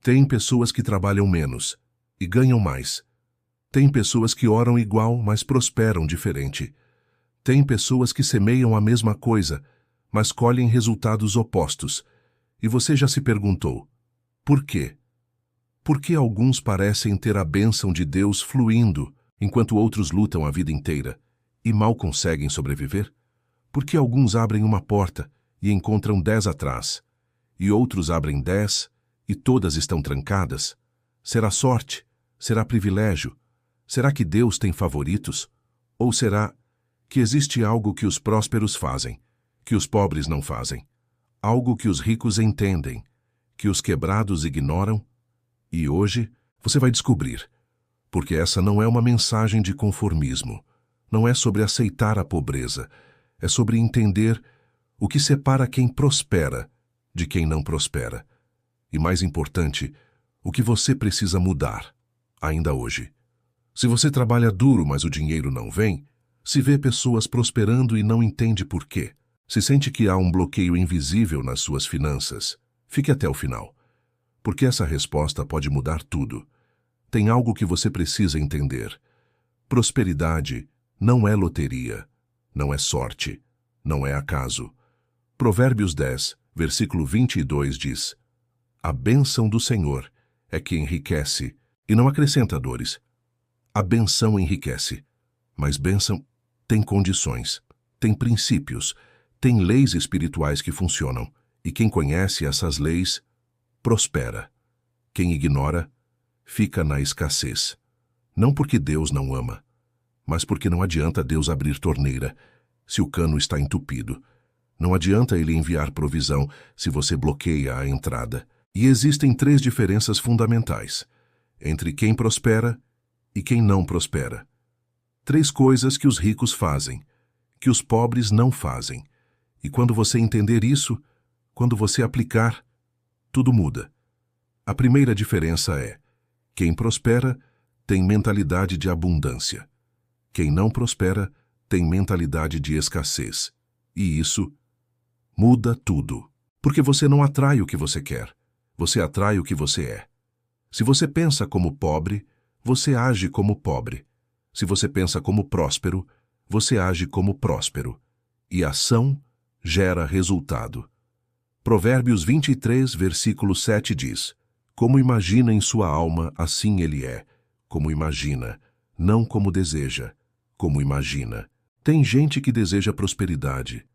Tem pessoas que trabalham menos e ganham mais. Tem pessoas que oram igual, mas prosperam diferente. Tem pessoas que semeiam a mesma coisa, mas colhem resultados opostos. E você já se perguntou, por quê? Por que alguns parecem ter a bênção de Deus fluindo, enquanto outros lutam a vida inteira e mal conseguem sobreviver? Por que alguns abrem uma porta e encontram 10 atrás, e outros abrem 10 e todas estão trancadas? Será sorte? Será privilégio? Será que Deus tem favoritos? Ou será que existe algo que os prósperos fazem, que os pobres não fazem? Algo que os ricos entendem, que os quebrados ignoram? E hoje você vai descobrir, porque essa não é uma mensagem de conformismo, não é sobre aceitar a pobreza, é sobre entender o que separa quem prospera de quem não prospera. E mais importante, o que você precisa mudar, ainda hoje. Se você trabalha duro, mas o dinheiro não vem, se vê pessoas prosperando e não entende por quê, se sente que há um bloqueio invisível nas suas finanças, fique até o final, porque essa resposta pode mudar tudo. Tem algo que você precisa entender. Prosperidade não é loteria, não é sorte, não é acaso. Provérbios 10, versículo 22 diz: a bênção do Senhor é que enriquece e não acrescenta dores. A bênção enriquece, mas bênção tem condições, tem princípios, tem leis espirituais que funcionam, e quem conhece essas leis, prospera. Quem ignora, fica na escassez. Não porque Deus não ama, mas porque não adianta Deus abrir torneira se o cano está entupido. Não adianta Ele enviar provisão se você bloqueia a entrada. E existem 3 diferenças fundamentais entre quem prospera e quem não prospera. 3 coisas que os ricos fazem, que os pobres não fazem. E quando você entender isso, quando você aplicar, tudo muda. A primeira diferença é: quem prospera tem mentalidade de abundância. Quem não prospera tem mentalidade de escassez. E isso muda tudo. Porque você não atrai o que você quer, você atrai o que você é. Se você pensa como pobre, você age como pobre. Se você pensa como próspero, você age como próspero. E ação gera resultado. Provérbios 23, versículo 7 diz: como imagina em sua alma, assim ele é. Como imagina, não como deseja, como imagina. Tem gente que deseja prosperidade,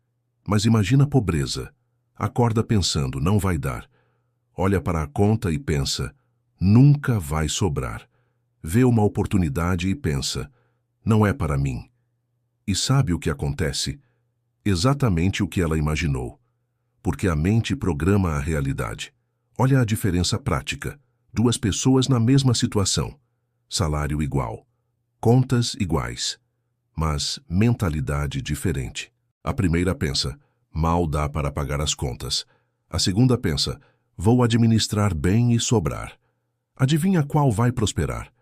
mas imagina pobreza. Acorda pensando, não vai dar. Olha para a conta e pensa, nunca vai sobrar. Vê uma oportunidade e pensa, não é para mim. E sabe o que acontece? Exatamente o que ela imaginou. Porque a mente programa a realidade. Olha a diferença prática. 2 pessoas na mesma situação. Salário igual. Contas iguais. Mas mentalidade diferente. A primeira pensa, mal dá para pagar as contas. A segunda pensa, vou administrar bem e sobrar. Adivinha qual vai prosperar?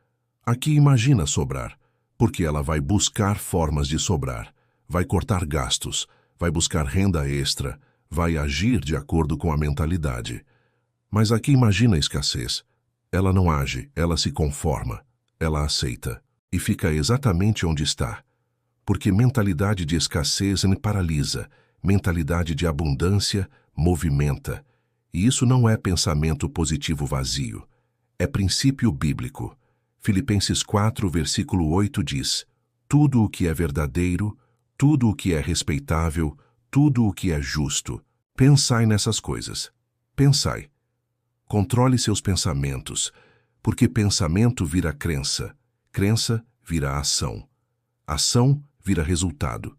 A que imagina sobrar, porque ela vai buscar formas de sobrar, vai cortar gastos, vai buscar renda extra, vai agir de acordo com a mentalidade. Mas a que imagina escassez, ela não age, ela se conforma, ela aceita e fica exatamente onde está. Porque mentalidade de escassez me paralisa, mentalidade de abundância movimenta. E isso não é pensamento positivo vazio, é princípio bíblico. Filipenses 4, versículo 8 diz: tudo o que é verdadeiro, tudo o que é respeitável, tudo o que é justo, pensai nessas coisas. Pensai. Controle seus pensamentos, porque pensamento vira crença, crença vira ação, ação vira resultado.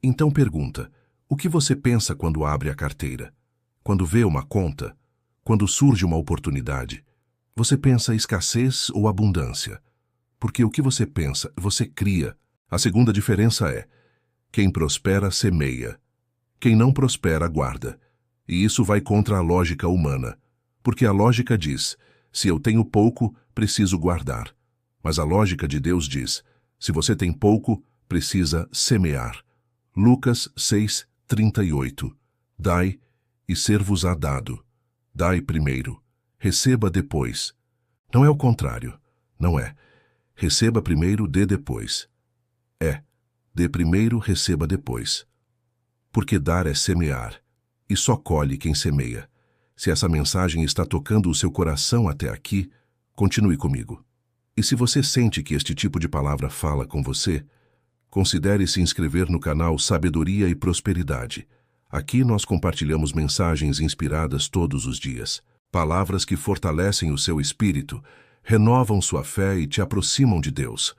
Então pergunta, o que você pensa quando abre a carteira? Quando vê uma conta? Quando surge uma oportunidade? Você pensa escassez ou abundância? Porque o que você pensa, você cria. A segunda diferença é, quem prospera semeia, quem não prospera guarda. E isso vai contra a lógica humana, porque a lógica diz, se eu tenho pouco, preciso guardar. Mas a lógica de Deus diz, se você tem pouco, precisa semear. Lucas 6, 38. Dai, e ser-vos-á dado. Dai primeiro. receba depois. Não é o contrário. Não é. Receba primeiro, dê depois. É. Dê primeiro, receba depois. Porque dar é semear, e só colhe quem semeia. Se essa mensagem está tocando o seu coração até aqui, continue comigo. E se você sente que este tipo de palavra fala com você, considere se inscrever no canal Sabedoria e Prosperidade. Aqui nós compartilhamos mensagens inspiradas todos os dias. Palavras que fortalecem o seu espírito, renovam sua fé e te aproximam de Deus.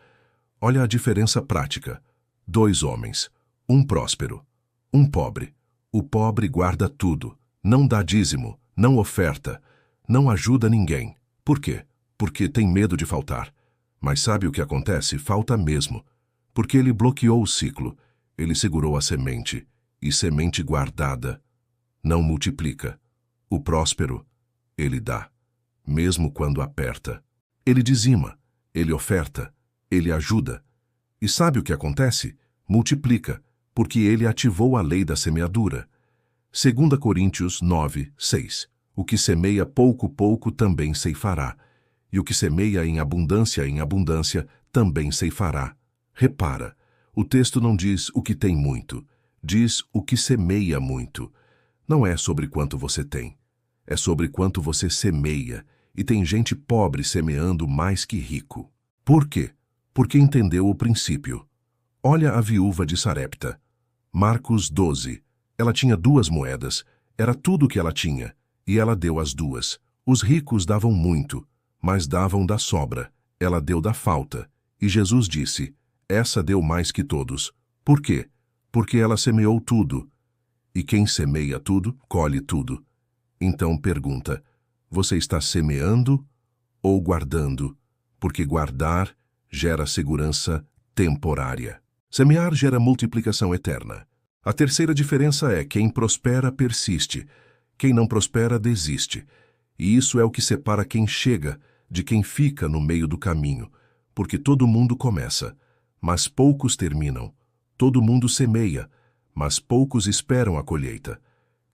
Olha a diferença prática. 2 homens, um próspero, um pobre. O pobre guarda tudo, não dá dízimo, não oferta, não ajuda ninguém. Por quê? Porque tem medo de faltar. Mas sabe o que acontece? Falta mesmo. Porque ele bloqueou o ciclo, ele segurou a semente, e semente guardada não multiplica. O próspero, ele dá, mesmo quando aperta. Ele dizima, ele oferta, ele ajuda. E sabe o que acontece? Multiplica, porque ele ativou a lei da semeadura. 2 Coríntios 9, 6. O que semeia pouco, pouco também ceifará. E o que semeia em abundância, também ceifará. Repara, o texto não diz o que tem muito, diz o que semeia muito. Não é sobre quanto você tem, é sobre quanto você semeia. E tem gente pobre semeando mais que rico. Por quê? Porque entendeu o princípio. Olha a viúva de Sarepta. Marcos 12. Ela tinha 2 moedas, era tudo o que ela tinha, e ela deu as 2. Os ricos davam muito, mas davam da sobra. Ela deu da falta. E Jesus disse, essa deu mais que todos. Por quê? Porque ela semeou tudo. E quem semeia tudo, colhe tudo. Então pergunta, você está semeando ou guardando? Porque guardar gera segurança temporária. Semear gera multiplicação eterna. A terceira diferença é quem prospera persiste, quem não prospera desiste. E isso é o que separa quem chega de quem fica no meio do caminho, porque todo mundo começa, mas poucos terminam. Todo mundo semeia, mas poucos esperam a colheita.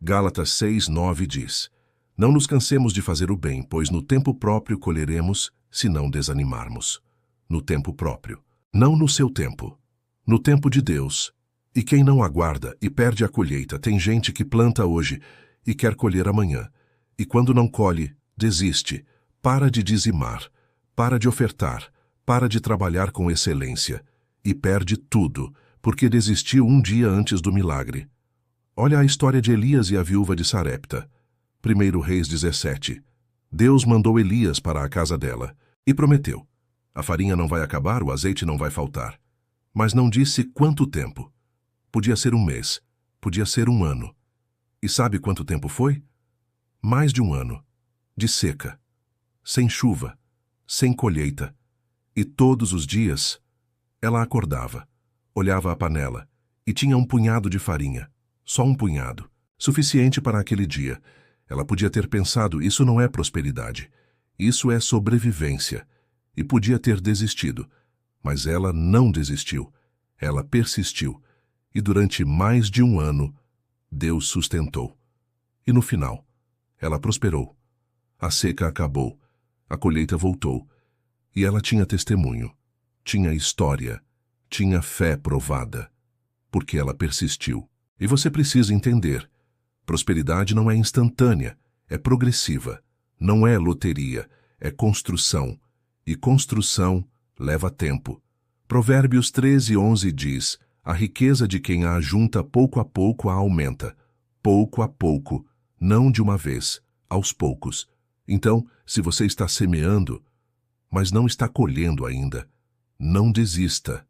Gálatas 6:9 diz, não nos cansemos de fazer o bem, pois no tempo próprio colheremos, se não desanimarmos. No tempo próprio. Não no seu tempo. No tempo de Deus. E quem não aguarda e perde a colheita, tem gente que planta hoje e quer colher amanhã. E quando não colhe, desiste, para de dizimar, para de ofertar, para de trabalhar com excelência. E perde tudo, porque desistiu um dia antes do milagre. Olha a história de Elias e a viúva de Sarepta. 1 Reis 17. Deus mandou Elias para a casa dela e prometeu, a farinha não vai acabar, o azeite não vai faltar. Mas não disse quanto tempo. Podia ser 1 mês, podia ser 1 ano. E sabe quanto tempo foi? Mais de 1 ano. De seca, sem chuva, sem colheita. E todos os dias, ela acordava, olhava a panela e tinha um punhado de farinha. Só um punhado, suficiente para aquele dia. Ela podia ter pensado, isso não é prosperidade, isso é sobrevivência. E podia ter desistido, mas ela não desistiu. Ela persistiu. E durante mais de 1 ano, Deus sustentou. E no final, ela prosperou. A seca acabou, a colheita voltou. E ela tinha testemunho, tinha história, tinha fé provada, porque ela persistiu. E você precisa entender, prosperidade não é instantânea, é progressiva. Não é loteria, é construção. E construção leva tempo. Provérbios 13:11 diz, a riqueza de quem a ajunta pouco a pouco a aumenta. Pouco a pouco, não de uma vez, aos poucos. Então, se você está semeando, mas não está colhendo ainda, não desista.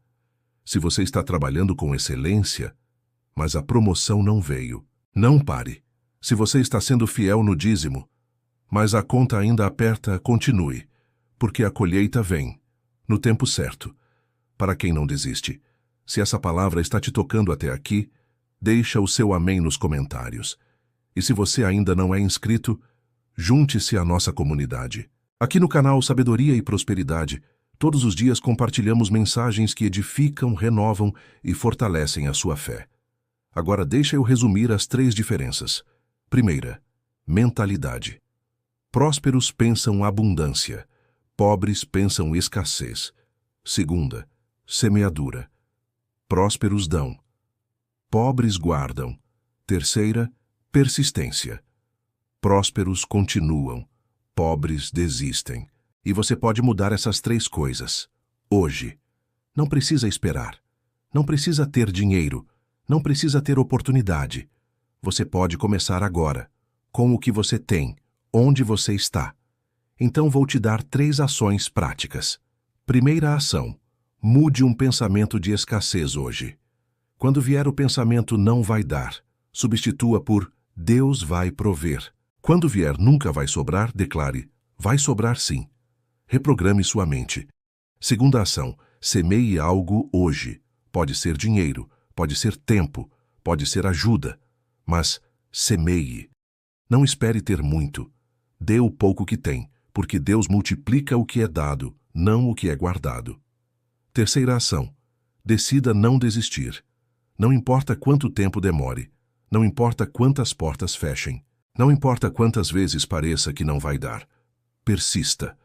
Se você está trabalhando com excelência, mas a promoção não veio, não pare. Se você está sendo fiel no dízimo, mas a conta ainda aperta, continue, porque a colheita vem, no tempo certo. Para quem não desiste, se essa palavra está te tocando até aqui, deixa o seu amém nos comentários. E se você ainda não é inscrito, junte-se à nossa comunidade. Aqui no canal Sabedoria e Prosperidade, todos os dias compartilhamos mensagens que edificam, renovam e fortalecem a sua fé. Agora deixa eu resumir as 3 diferenças. Primeira, mentalidade. Prósperos pensam abundância, pobres pensam escassez. Segunda, semeadura. Prósperos dão, pobres guardam. Terceira, persistência. Prósperos continuam, pobres desistem. E você pode mudar essas 3 coisas. Hoje. Não precisa esperar. Não precisa ter dinheiro. Não precisa ter oportunidade. Você pode começar agora, com o que você tem, onde você está. Então vou te dar 3 ações práticas. Primeira ação: mude um pensamento de escassez hoje. Quando vier o pensamento não vai dar, substitua por Deus vai prover. Quando vier nunca vai sobrar, declare vai sobrar sim. Reprograme sua mente. Segunda ação: semeie algo hoje. Pode ser dinheiro, pode ser tempo, pode ser ajuda. Mas semeie. Não espere ter muito. Dê o pouco que tem, porque Deus multiplica o que é dado, não o que é guardado. Terceira ação: decida não desistir. Não importa quanto tempo demore, não importa quantas portas fechem, não importa quantas vezes pareça que não vai dar. Persista,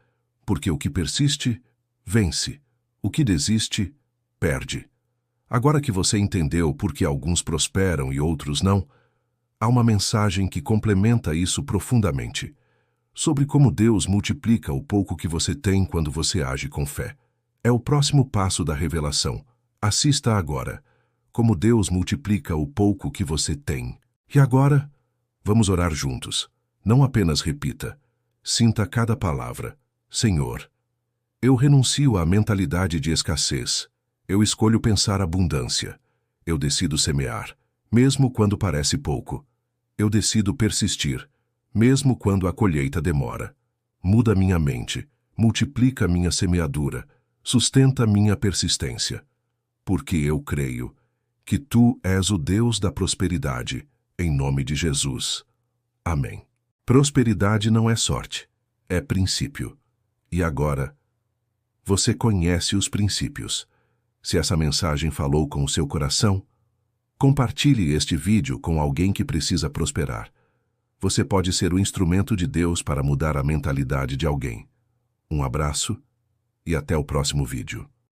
porque o que persiste, vence. O que desiste, perde. Agora que você entendeu por que alguns prosperam e outros não, há uma mensagem que complementa isso profundamente, sobre como Deus multiplica o pouco que você tem quando você age com fé. É o próximo passo da revelação. Assista agora, como Deus multiplica o pouco que você tem. E agora, vamos orar juntos. Não apenas repita, sinta cada palavra. Senhor, eu renuncio à mentalidade de escassez. Eu escolho pensar abundância. Eu decido semear, mesmo quando parece pouco. Eu decido persistir, mesmo quando a colheita demora. Muda minha mente, multiplica minha semeadura, sustenta minha persistência. Porque eu creio que Tu és o Deus da prosperidade, em nome de Jesus. Amém. Prosperidade não é sorte, é princípio. E agora, você conhece os princípios. Se essa mensagem falou com o seu coração, compartilhe este vídeo com alguém que precisa prosperar. Você pode ser o instrumento de Deus para mudar a mentalidade de alguém. Um abraço e até o próximo vídeo.